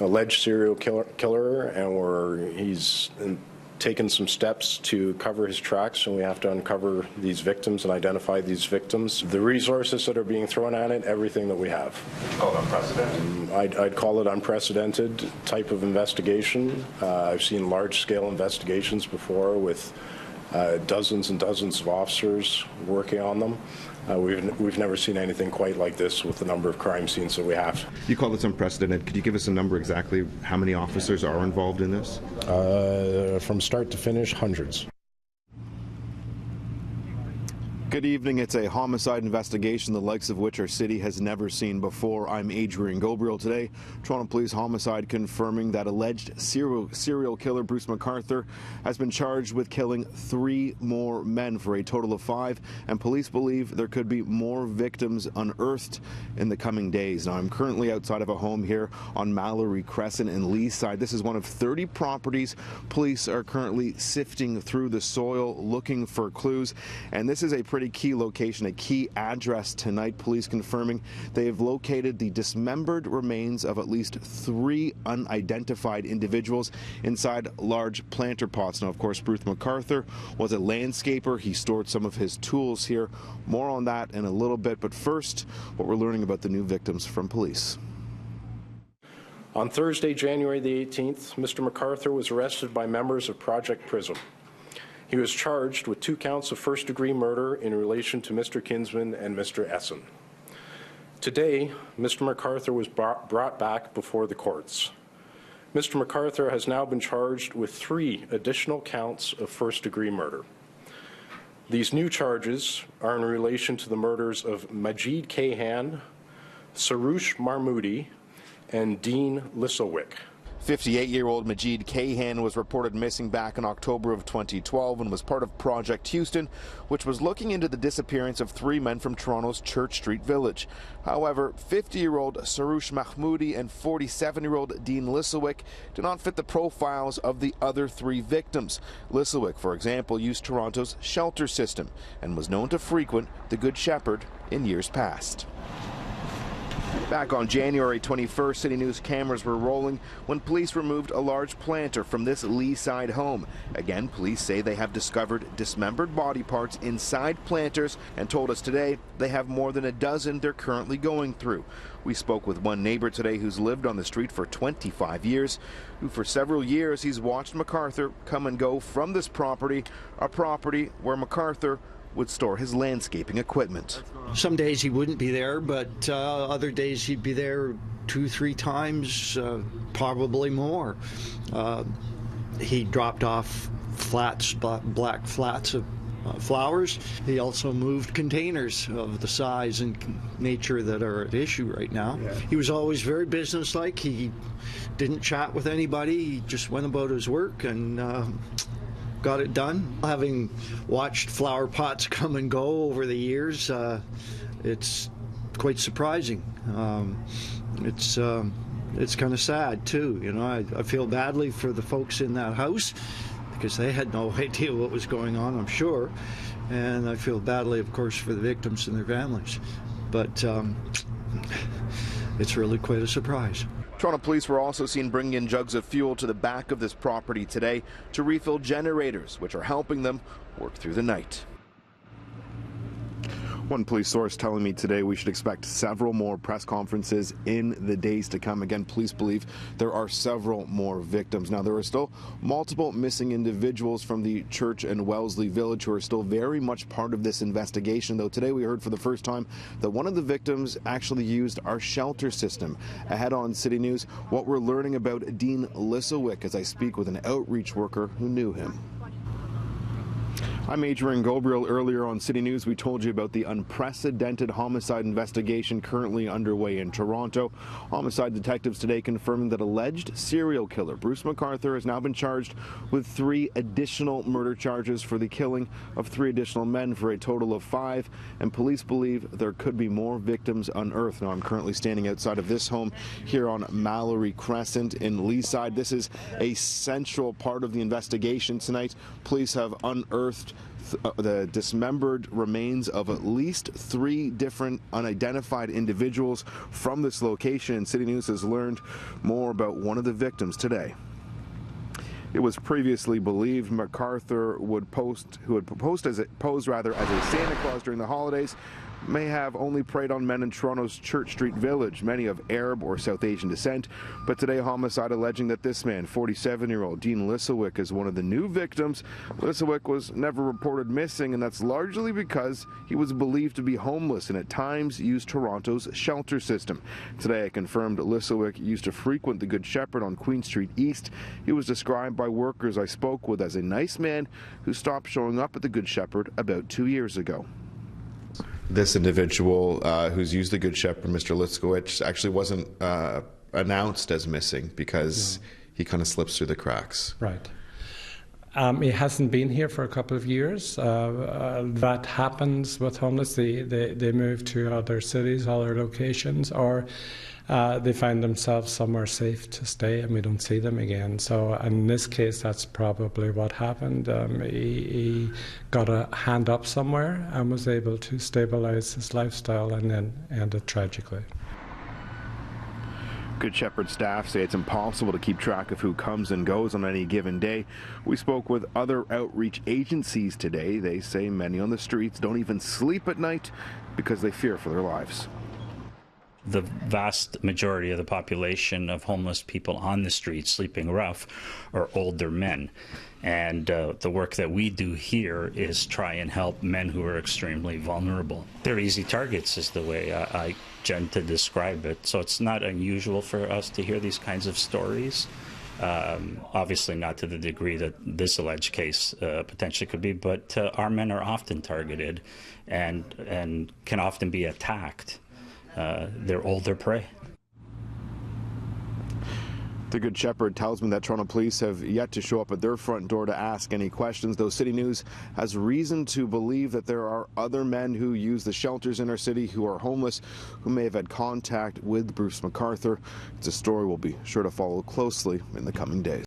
alleged serial killer, and he's taken some steps to cover his tracks, and we have to uncover these victims and identify these victims. The resources that are being thrown at it, everything that we have. Call it unprecedented? I'd call it unprecedented type of investigation. I've seen large-scale investigations before with dozens and dozens of officers working on them. We've never seen anything quite like this with the number of crime scenes that we have. You call this unprecedented. Could you give us a number exactly how many officers are involved in this? From start to finish, hundreds. Good evening. It's a homicide investigation, the likes of which our city has never seen before. I'm Adrian Gobriel. Today, Toronto Police homicide confirming that alleged serial killer Bruce McArthur has been charged with killing 3 more men for a total of 5, and police believe there could be more victims unearthed in the coming days. Now, I'm currently outside of a home here on Mallory Crescent in Leaside. This is one of 30 properties. Police are currently sifting through the soil looking for clues, and this is a pretty key location, a key address tonight. Police confirming they have located the dismembered remains of at least 3 unidentified individuals inside large planter pots. Now, of course, Bruce McArthur was a landscaper. He stored some of his tools here. More on that in a little bit, but first, what we're learning about the new victims from police. On Thursday, January the 18th, Mr. McArthur was arrested by members of Project Prism. He was charged with 2 counts of first-degree murder in relation to Mr. Kinsman and Mr. Essen. Today, Mr. McArthur was brought back before the courts. Mr. McArthur has now been charged with 3 additional counts of first-degree murder. These new charges are in relation to the murders of Majid Kayhan, Saroush Marmoudi, and Dean Lisselwick. 58-year-old Majid Kayhan was reported missing back in October of 2012 and was part of Project Houston, which was looking into the disappearance of 3 men from Toronto's Church Street village. However, 50-year-old Saroush Mahmoudi and 47-year-old Dean Lisselwick do not fit the profiles of the other 3 victims. Lisselwick, for example, used Toronto's shelter system and was known to frequent the Good Shepherd in years past. Back on January 21st, City News cameras were rolling when police removed a large planter from this Leaside home. Again, police say they have discovered dismembered body parts inside planters and told us today they have more than a dozen they're currently going through. We spoke with one neighbor today who's lived on the street for 25 years, who for several years he's watched McArthur come and go from this property, a property where McArthur would store his landscaping equipment. Some days he wouldn't be there, but other days he'd be there 2-3 times, probably more. He dropped off flats, black flats of flowers. He also moved containers of the size and nature that are at issue right now. Yeah. He was always very businesslike. He didn't chat with anybody. He just went about his work and got it done. Having watched flower pots come and go over the years, it's quite surprising. It's kind of sad too. You know, I feel badly for the folks in that house because they had no idea what was going on, I'm sure, and I feel badly, of course, for the victims and their families. But it's really quite a surprise. Toronto police were also seen bringing in jugs of fuel to the back of this property today to refill generators, which are helping them work through the night. One police source telling me today we should expect several more press conferences in the days to come. Again, police believe there are several more victims. Now, there are still multiple missing individuals from the Church and Wellesley village who are still very much part of this investigation, though today we heard for the first time that one of the victims actually used our shelter system. Ahead on City News, what we're learning about Dean Lisselwick as I speak with an outreach worker who knew him. I'm Adrian Gobriel. Earlier on City News, we told you about the unprecedented homicide investigation currently underway in Toronto. Homicide detectives today confirming that alleged serial killer Bruce McArthur has now been charged with 3 additional murder charges for the killing of 3 additional men for a total of 5, and police believe there could be more victims unearthed. Now, I'm currently standing outside of this home here on Mallory Crescent in Leaside. This is a central part of the investigation tonight. Police have unearthed the dismembered remains of at least 3 different unidentified individuals from this location. City News has learned more about one of the victims today. It was previously believed McArthur would pose as a Santa Claus during the holidays, may have only preyed on men in Toronto's Church Street Village, many of Arab or South Asian descent. But today, homicide alleging that this man, 47-year-old Dean Lissawick, is one of the new victims. Lissawick was never reported missing, and that's largely because he was believed to be homeless and at times used Toronto's shelter system. Today, I confirmed Lissawick used to frequent the Good Shepherd on Queen Street East. He was described by workers I spoke with as a nice man who stopped showing up at the Good Shepherd about 2 years ago. This individual who's used the Good Shepherd, Mr. Lissawick, actually wasn't announced as missing because he kind of slips through the cracks. Right. He hasn't been here for a couple of years. That happens with homeless. They move to other cities, other locations, or they find themselves somewhere safe to stay and we don't see them again. So in this case, that's probably what happened. He got a hand up somewhere and was able to stabilize his lifestyle and then ended tragically. Good Shepherd staff say it's impossible to keep track of who comes and goes on any given day. We spoke with other outreach agencies today. They say many on the streets don't even sleep at night because they fear for their lives. The vast majority of the population of homeless people on the streets sleeping rough are older men. And the work that we do here is try and help men who are extremely vulnerable. They're easy targets is the way I tend to describe it. So it's not unusual for us to hear these kinds of stories. Obviously not to the degree that this alleged case potentially could be, but our men are often targeted and can often be attacked. They're older prey. The Good Shepherd tells me that Toronto police have yet to show up at their front door to ask any questions, though City News has reason to believe that there are other men who use the shelters in our city who are homeless, who may have had contact with Bruce McArthur. It's a story we'll be sure to follow closely in the coming days.